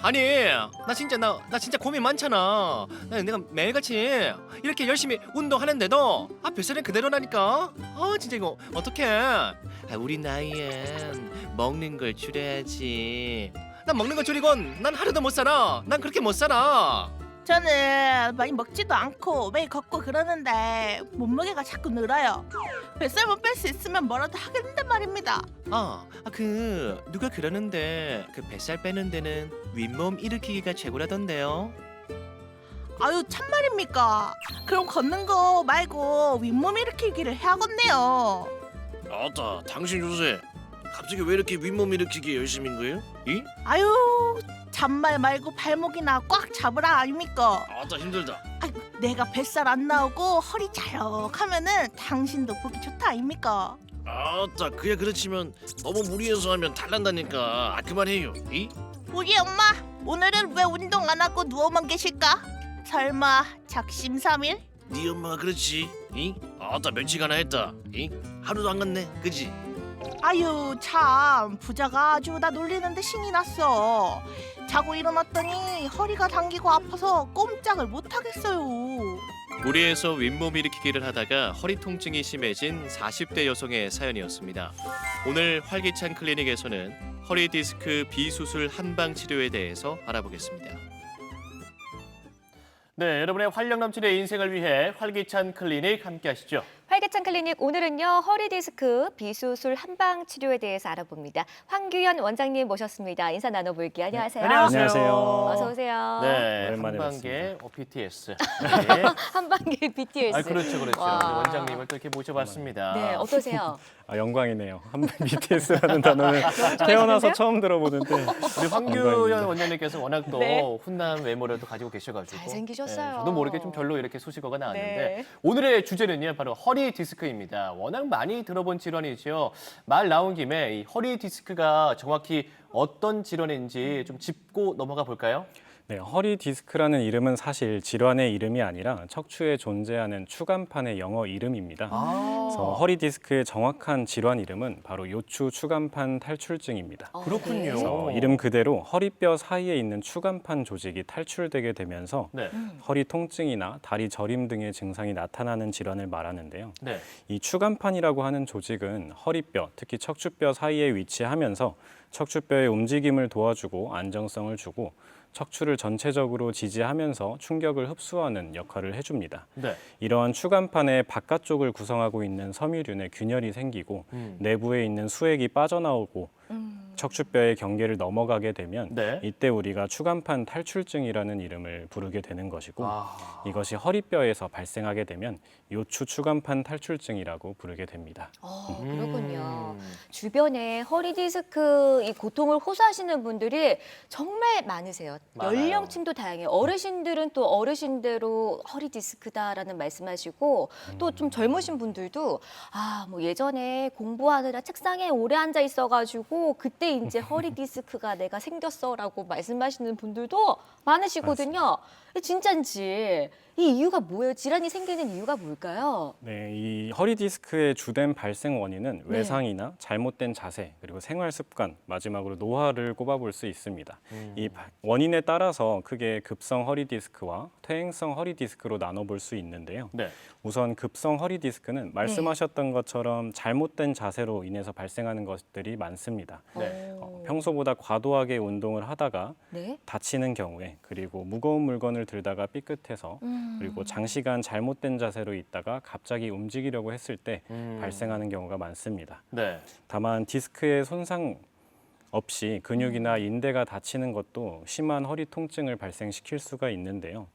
아니, 나 진짜 고민 많잖아. 내가 매일같이 이렇게 열심히 운동하는데도 뱃살은 그대로라니까. 진짜 이거 어떡해. 우리 나이엔 먹는 걸 줄여야지. 난 먹는 거 줄이곤 난 하루도 못 살아. 난 그렇게 못 살아. 저는 많이 먹지도 않고 매일 걷고 그러는데 몸무게가 자꾸 늘어요. 뱃살만 뺄 수 있으면 뭐라도 하겠는데 말입니다. 누가 그러는데 그 뱃살 빼는 데는 윗몸 일으키기가 최고라던데요. 아유 참말입니까? 그럼 걷는 거 말고 윗몸 일으키기를 해야겠네요. 아따, 당신 요새 갑자기 왜 이렇게 윗몸 일으키기 열심인 거예요? 이? 아유 잔말 말고 발목이나 꽉 잡으라 아닙니까? 아따, 힘들다. 아이고, 내가 뱃살 안 나오고 허리 자력하면은 당신도 보기 좋다 아닙니까? 아따, 그야 그렇지만 너무 무리해서 하면 탈난다니까. 그만해요. 이? 우리 엄마 오늘은 왜 운동 안 하고 누워만 계실까? 설마 작심삼일? 네 엄마가 그렇지. 이? 아따, 며칠가나 했다. 이? 하루도 안 갔네. 그지? 아유 참 부자가 아주 나 놀리는데 신이 났어. 자고 일어났더니 허리가 당기고 아파서 꼼짝을 못 하겠어요. 무리해서 윗몸 일으키기를 하다가 허리 통증이 심해진 40대 여성의 사연이었습니다. 오늘 활기찬 클리닉에서는 허리 디스크 비수술 한방 치료에 대해서 알아보겠습니다. 네, 여러분의 활력 넘치는 인생을 위해 활기찬 클리닉 함께 하시죠. 활기찬 클리닉 오늘은요 허리 디스크 비수술 한방 치료에 대해서 알아봅니다. 황규현 원장님 모셨습니다. 인사 나눠볼게요. 안녕하세요. 안녕하세요. 어서 오세요. 네, 오랜만에 한방계 BTS. 네. 한방계 BTS. 그렇죠. 와. 우리 원장님을 또 이렇게 모셔봤습니다. 네, 어떠세요? 영광이네요. 한방 BTS라는 단어는 태어나서 처음 들어보는데 우리 황규현 원장님께서 워낙 또 네. 훈남 외모를 또 가지고 계셔가지고 잘생기셨어요. 저도 모르게 좀 별로 이렇게 소식어가 나왔는데 네. 오늘의 주제는요 바로 허리 디스크입니다. 워낙 많이 들어본 질환이죠. 말 나온 김에 이 허리 디스크가 정확히 어떤 질환인지 좀 짚고 넘어가 볼까요? 네, 허리 디스크라는 이름은 사실 질환의 이름이 아니라 척추에 존재하는 추간판의 영어 이름입니다. 그래서 허리 디스크의 정확한 질환 이름은 바로 요추 추간판 탈출증입니다. 그렇군요. 그래서 이름 그대로 허리뼈 사이에 있는 추간판 조직이 탈출되게 되면서 네. 허리 통증이나 다리 저림 등의 증상이 나타나는 질환을 말하는데요. 네. 이 추간판이라고 하는 조직은 허리뼈, 특히 척추뼈 사이에 위치하면서 척추뼈의 움직임을 도와주고 안정성을 주고 척추를 전체적으로 지지하면서 충격을 흡수하는 역할을 해줍니다. 네. 이러한 추간판의 바깥쪽을 구성하고 있는 섬유륜에 균열이 생기고 내부에 있는 수액이 빠져나오고 척추뼈의 경계를 넘어가게 되면 네. 이때 우리가 추간판 탈출증이라는 이름을 부르게 되는 것이고 이것이 허리뼈에서 발생하게 되면 요추 추간판 탈출증이라고 부르게 됩니다. 그렇군요. 주변에 허리 디스크 이 고통을 호소하시는 분들이 정말 많으세요. 많아요. 연령층도 다양해요. 어르신들은 또 어르신대로 허리 디스크다라는 말씀하시고 또 좀 젊으신 분들도 뭐 예전에 공부하느라 책상에 오래 앉아 있어가지고 그때 이제 허리 디스크가 내가 생겼어라고 말씀하시는 분들도 많으시거든요. 진짠지 이 이유가 뭐예요? 질환이 생기는 이유가 뭘까요? 네, 이 허리 디스크의 주된 발생 원인은 네. 외상이나 잘못된 자세, 그리고 생활 습관, 마지막으로 노화를 꼽아볼 수 있습니다. 이 원인에 따라서 크게 급성 허리 디스크와 퇴행성 허리 디스크로 나눠볼 수 있는데요. 네. 우선 급성 허리 디스크는 말씀하셨던 것처럼 잘못된 자세로 인해서 발생하는 것들이 많습니다. 네. 평소보다 과도하게 운동을 하다가 네. 다치는 경우에, 그리고 무거운 물건을 들다가 삐끗해서, 그리고 장시간 잘못된 자세로 있다가 갑자기 움직이려고 했을 때 발생하는 경우가 많습니다. 네. 다만 디스크의 손상 없이 근육이나 인대가 다치는 것도 심한 허리 통증을 발생시킬 수가 있는데요.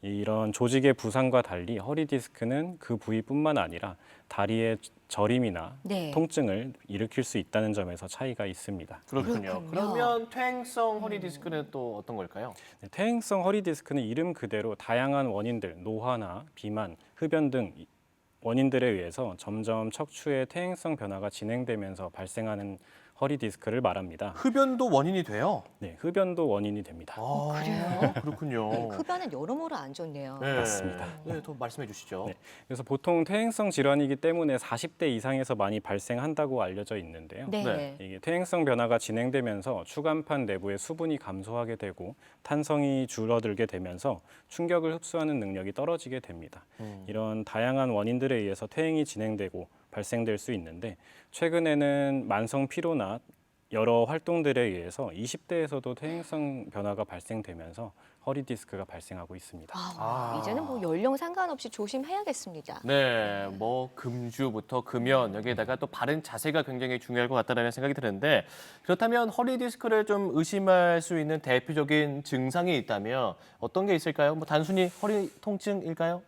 이런 조직의 부상과 달리 허리 디스크는 그 부위뿐만 아니라 다리의 저림이나 네. 통증을 일으킬 수 있다는 점에서 차이가 있습니다. 그렇군요. 그렇군요. 그러면 퇴행성 허리 디스크는 또 어떤 걸까요? 네, 퇴행성 허리 디스크는 이름 그대로 다양한 원인들, 노화나 비만, 흡연 등 원인들에 의해서 점점 척추의 퇴행성 변화가 진행되면서 발생하는 허리 디스크를 말합니다. 흡연도 원인이 돼요. 네, 흡연도 원인이 됩니다. 그래요? 그렇군요. 흡연은 여러모로 안 좋네요. 네. 맞습니다. 네, 더 말씀해 주시죠. 네. 그래서 보통 퇴행성 질환이기 때문에 40대 이상에서 많이 발생한다고 알려져 있는데요. 네. 네. 이게 퇴행성 변화가 진행되면서 추간판 내부의 수분이 감소하게 되고 탄성이 줄어들게 되면서 충격을 흡수하는 능력이 떨어지게 됩니다. 이런 다양한 원인들에 의해서 퇴행이 진행되고 발생될 수 있는데 최근에는 만성 피로나 여러 활동들에 의해서 20대에서도 퇴행성 변화가 발생되면서 허리 디스크가 발생하고 있습니다. 이제는 뭐 연령 상관없이 조심해야겠습니다. 네, 뭐 금주부터 금연 여기에다가 또 바른 자세가 굉장히 중요할 것 같다는 생각이 드는데 그렇다면 허리 디스크를 좀 의심할 수 있는 대표적인 증상이 있다면 어떤 게 있을까요? 뭐 단순히 허리 통증일까요?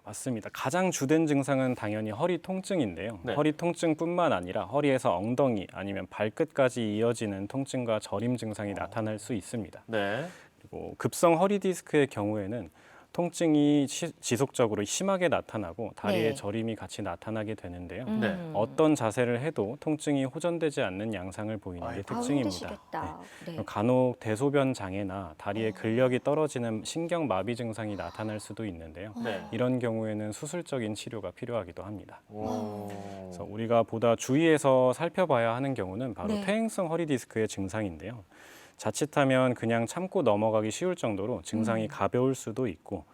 맞습니다. 가장 주된 증상은 당연히 허리 통증인데요. 네. 허리 통증뿐만 아니라 허리에서 엉덩이 아니면 발끝까지 이어지는 통증과 저림 증상이 나타날 수 있습니다. 네. 그리고 급성 허리 디스크의 경우에는 통증이 지속적으로 심하게 나타나고 다리에 네. 저림이 같이 나타나게 되는데요. 네. 어떤 자세를 해도 통증이 호전되지 않는 양상을 보이는 게 아이고. 특징입니다. 힘드시겠다. 네. 간혹 대소변 장애나 다리에 근력이 떨어지는 신경 마비 증상이 나타날 수도 있는데요. 네. 이런 경우에는 수술적인 치료가 필요하기도 합니다. 오. 그래서 우리가 보다 주의해서 살펴봐야 하는 경우는 바로 네. 퇴행성 허리 디스크의 증상인데요. 자칫하면 그냥 참고 넘어가기 쉬울 정도로 증상이 가벼울 수도 있고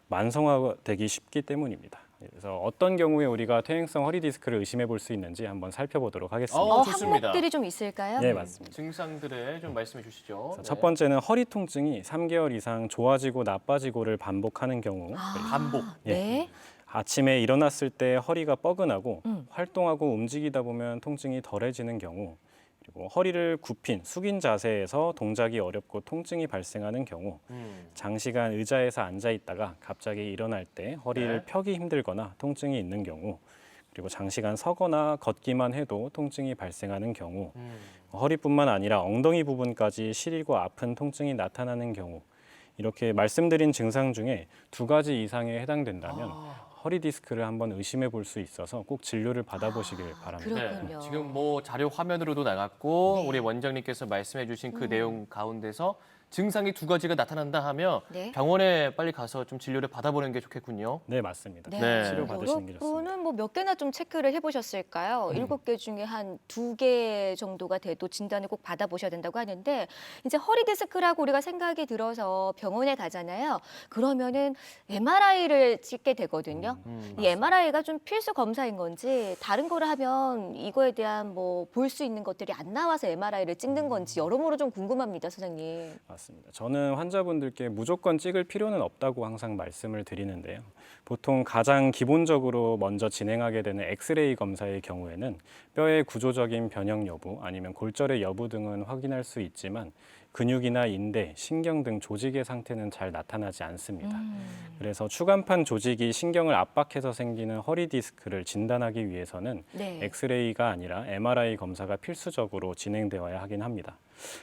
만성화되기 쉽기 때문입니다. 그래서 어떤 경우에 우리가 퇴행성 허리 디스크를 의심해 볼 수 있는지 한번 살펴보도록 하겠습니다. 좋습니다. 항목들이 좀 있을까요? 네, 맞습니다. 증상들을 좀 말씀해 주시죠. 그래서 첫 번째는 허리 통증이 3개월 이상 좋아지고 나빠지고를 반복하는 경우, 반복. 네. 아침에 일어났을 때 허리가 뻐근하고 음. 활동하고 움직이다 보면 통증이 덜해지는 경우, 그리고 허리를 굽힌 숙인 자세에서 동작이 어렵고 통증이 발생하는 경우, 장시간 의자에서 앉아 있다가 갑자기 일어날 때 허리를 네. 펴기 힘들거나 통증이 있는 경우, 그리고 장시간 서거나 걷기만 해도 통증이 발생하는 경우, 허리뿐만 아니라 엉덩이 부분까지 시리고 아픈 통증이 나타나는 경우, 이렇게 말씀드린 증상 중에 2가지 이상에 해당된다면 허리 디스크를 한번 의심해 볼 수 있어서 꼭 진료를 받아보시길 바랍니다. 그렇군요. 지금 뭐 자료 화면으로도 나갔고 네. 우리 원장님께서 말씀해 주신 그 내용 가운데서 증상이 2가지가 나타난다 하면 네. 병원에 빨리 가서 좀 진료를 받아보는 게 좋겠군요. 네, 맞습니다. 네. 치료 받으시는 게 좋습니다. 여러분은 뭐 몇 개나 좀 체크를 해보셨을까요? 7개 중에 한 2개 정도가 돼도 진단을 꼭 받아보셔야 된다고 하는데 이제 허리 디스크라고 우리가 생각이 들어서 병원에 가잖아요. 그러면은 MRI를 찍게 되거든요. 이 MRI가 좀 필수 검사인 건지 다른 거를 하면 이거에 대한 뭐 볼 수 있는 것들이 안 나와서 MRI를 찍는 건지 여러모로 좀 궁금합니다, 선생님. 맞습니다. 저는 환자분들께 무조건 찍을 필요는 없다고 항상 말씀을 드리는데요. 보통 가장 기본적으로 먼저 진행하게 되는 엑스레이 검사의 경우에는 뼈의 구조적인 변형 여부 아니면 골절의 여부 등은 확인할 수 있지만 근육이나 인대, 신경 등 조직의 상태는 잘 나타나지 않습니다. 그래서 추간판 조직이 신경을 압박해서 생기는 허리 디스크를 진단하기 위해서는 네. 엑스레이가 아니라 MRI 검사가 필수적으로 진행되어야 하긴 합니다.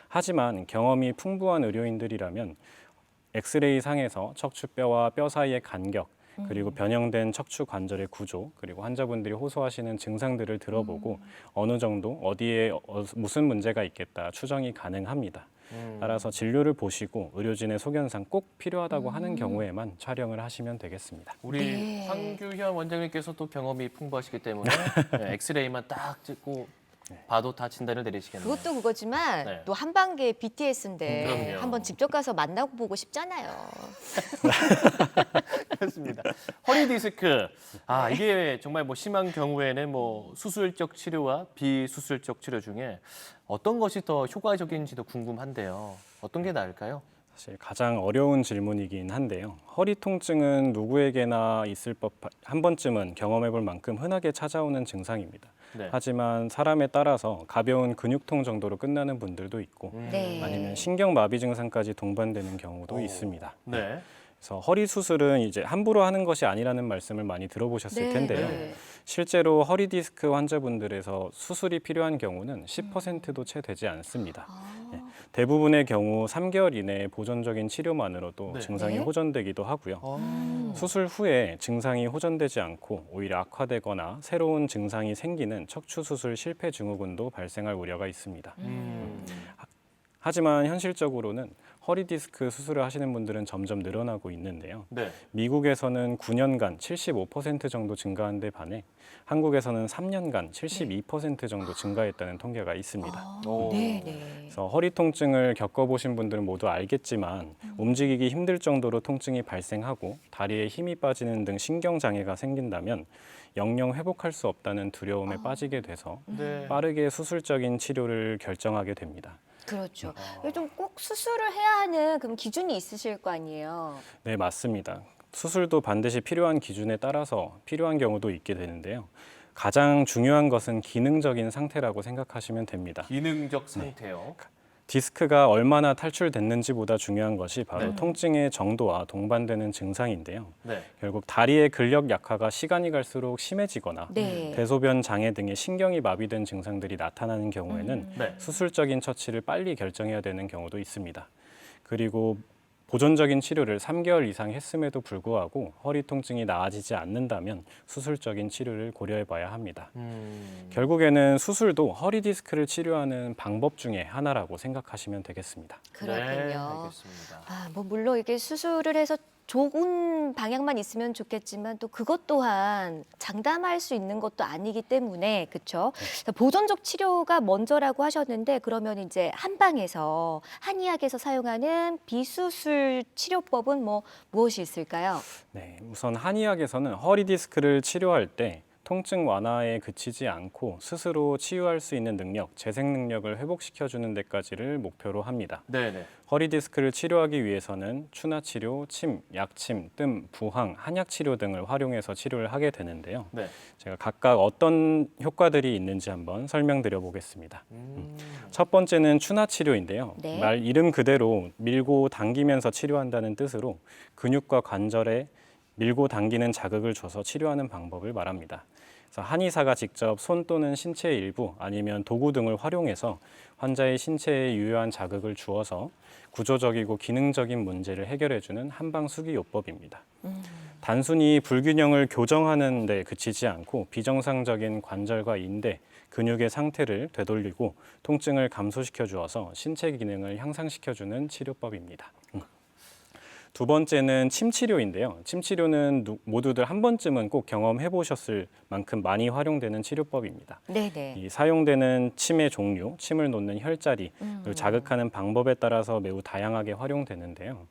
하지만 경험이 풍부한 의료인들이라면 엑스레이 상에서 척추뼈와 뼈 사이의 간격, 그리고 변형된 척추 관절의 구조, 그리고 환자분들이 호소하시는 증상들을 들어보고 어느 정도 어디에 무슨 문제가 있겠다 추정이 가능합니다. 따라서 진료를 보시고 의료진의 소견상 꼭 필요하다고 하는 경우에만 촬영을 하시면 되겠습니다. 우리 네. 황규현 원장님께서 또 경험이 풍부하시기 때문에 네, 엑스레이만 딱 찍고 봐도 다 진단을 내리시겠네요. 그것도 그거지만 네. 또 한방계 BTS인데 그럼요. 한번 직접 가서 만나고 보고 싶잖아요. 그렇습니다. 허리 디스크. 이게 정말 뭐 심한 경우에는 뭐 수술적 치료와 비수술적 치료 중에 어떤 것이 더 효과적인지도 궁금한데요. 어떤 게 나을까요? 사실 가장 어려운 질문이긴 한데요. 허리 통증은 누구에게나 있을 법 한 번쯤은 경험해 볼 만큼 흔하게 찾아오는 증상입니다. 네. 하지만 사람에 따라서 가벼운 근육통 정도로 끝나는 분들도 있고 네. 아니면 신경마비 증상까지 동반되는 경우도 있습니다. 네. 그래서 허리 수술은 이제 함부로 하는 것이 아니라는 말씀을 많이 들어보셨을 텐데요. 네. 실제로 허리 디스크 환자분들에서 수술이 필요한 경우는 10%도 채 되지 않습니다. 예, 대부분의 경우 3개월 이내에 보존적인 치료만으로도 네. 증상이 네. 호전되기도 하고요. 어. 수술 후에 증상이 호전되지 않고 오히려 악화되거나 새로운 증상이 생기는 척추 수술 실패 증후군도 발생할 우려가 있습니다. 하지만 현실적으로는 허리 디스크 수술을 하시는 분들은 점점 늘어나고 있는데요. 네. 미국에서는 9년간 75% 정도 증가한 데 반해 한국에서는 3년간 72% 정도 증가했다는 통계가 있습니다. 오. 네, 네. 그래서 허리 통증을 겪어보신 분들은 모두 알겠지만 움직이기 힘들 정도로 통증이 발생하고 다리에 힘이 빠지는 등 신경 장애가 생긴다면 영영 회복할 수 없다는 두려움에 빠지게 돼서 네. 빠르게 수술적인 치료를 결정하게 됩니다. 그렇죠. 좀 꼭 수술을 해야 하는 그럼 기준이 있으실 거 아니에요. 네, 맞습니다. 수술도 반드시 필요한 기준에 따라서 필요한 경우도 있게 되는데요. 가장 중요한 것은 기능적인 상태라고 생각하시면 됩니다. 기능적 상태요. 디스크가 얼마나 탈출됐는지보다 중요한 것이 바로 네. 통증의 정도와 동반되는 증상인데요. 네. 결국 다리의 근력 약화가 시간이 갈수록 심해지거나 네. 대소변 장애 등의 신경이 마비된 증상들이 나타나는 경우에는 네. 수술적인 처치를 빨리 결정해야 되는 경우도 있습니다. 그리고 보존적인 치료를 3개월 이상 했음에도 불구하고 허리 통증이 나아지지 않는다면 수술적인 치료를 고려해 봐야 합니다. 결국에는 수술도 허리 디스크를 치료하는 방법 중에 하나라고 생각하시면 되겠습니다. 그렇군요. 네, 알겠습니다. 뭐 물론 이게 수술을 해서 좋은 방향만 있으면 좋겠지만 또 그것 또한 장담할 수 있는 것도 아니기 때문에 그렇죠. 보존적 치료가 먼저라고 하셨는데 그러면 이제 한방에서 한의학에서 사용하는 비수술 치료법은 무엇이 있을까요? 네, 우선 한의학에서는 허리 디스크를 치료할 때 통증 완화에 그치지 않고 스스로 치유할 수 있는 능력, 재생 능력을 회복시켜주는 데까지를 목표로 합니다. 네네. 허리 디스크를 치료하기 위해서는 추나 치료, 침, 약침, 뜸, 부항, 한약 치료 등을 활용해서 치료를 하게 되는데요. 네. 제가 각각 어떤 효과들이 있는지 한번 설명드려 보겠습니다. 첫 번째는 추나 치료인데요. 네. 말 이름 그대로 밀고 당기면서 치료한다는 뜻으로 근육과 관절에 밀고 당기는 자극을 줘서 치료하는 방법을 말합니다. 그래서 한의사가 직접 손 또는 신체의 일부 아니면 도구 등을 활용해서 환자의 신체에 유효한 자극을 주어서 구조적이고 기능적인 문제를 해결해주는 한방 수기요법입니다. 단순히 불균형을 교정하는 데 그치지 않고 비정상적인 관절과 인대, 근육의 상태를 되돌리고 통증을 감소시켜 주어서 신체 기능을 향상시켜주는 치료법입니다. 두 번째는 침 치료인데요. 침 치료는 모두들 한 번쯤은 꼭 경험해 보셨을 만큼 많이 활용되는 치료법입니다. 네네. 이 사용되는 침의 종류, 침을 놓는 혈자리, 그리고 자극하는 방법에 따라서 매우 다양하게 활용되는데요.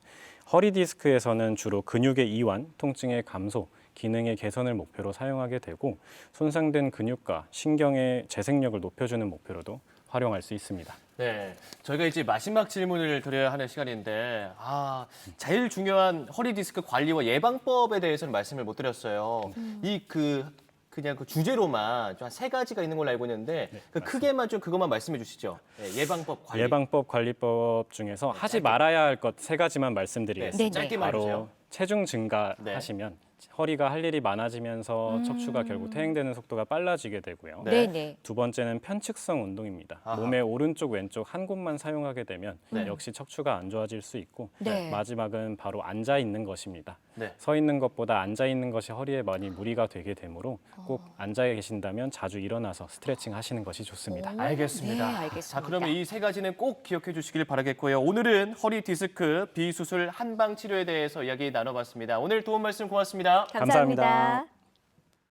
허리 디스크에서는 주로 근육의 이완, 통증의 감소, 기능의 개선을 목표로 사용하게 되고 손상된 근육과 신경의 재생력을 높여주는 목표로도 활용할 수 있습니다. 네, 저희가 이제 마지막 질문을 드려야 하는 시간인데, 제일 중요한 허리 디스크 관리와 예방법에 대해서는 말씀을 못 드렸어요. 그냥 그 주제로만 좀 한 3가지가 있는 걸로 알고 있는데, 크게만 좀 그것만 말씀해 주시죠. 네, 예방법 관리. 예방법 관리법 중에서 하지 말아야 할 것 3가지만 말씀드리겠습니다. 네, 짧게만 바로 해주세요. 체중 증가하시면 허리가 할 일이 많아지면서 척추가 결국 퇴행되는 속도가 빨라지게 되고요. 네. 네네. 두 번째는 편측성 운동입니다. 아하. 몸의 오른쪽 왼쪽 한 곳만 사용하게 되면 네. 역시 척추가 안 좋아질 수 있고 네. 마지막은 바로 앉아 있는 것입니다. 네. 서 있는 것보다 앉아 있는 것이 허리에 많이 무리가 되게 되므로 꼭 앉아 계신다면 자주 일어나서 스트레칭 하시는 것이 좋습니다. 알겠습니다. 네, 알겠습니다. 자, 그러면 이 3가지는 꼭 기억해 주시길 바라겠고요. 오늘은 허리 디스크 비수술 한방 치료에 대해서 이야기 나눠봤습니다. 오늘 도움 말씀 고맙습니다. 감사합니다. 감사합니다.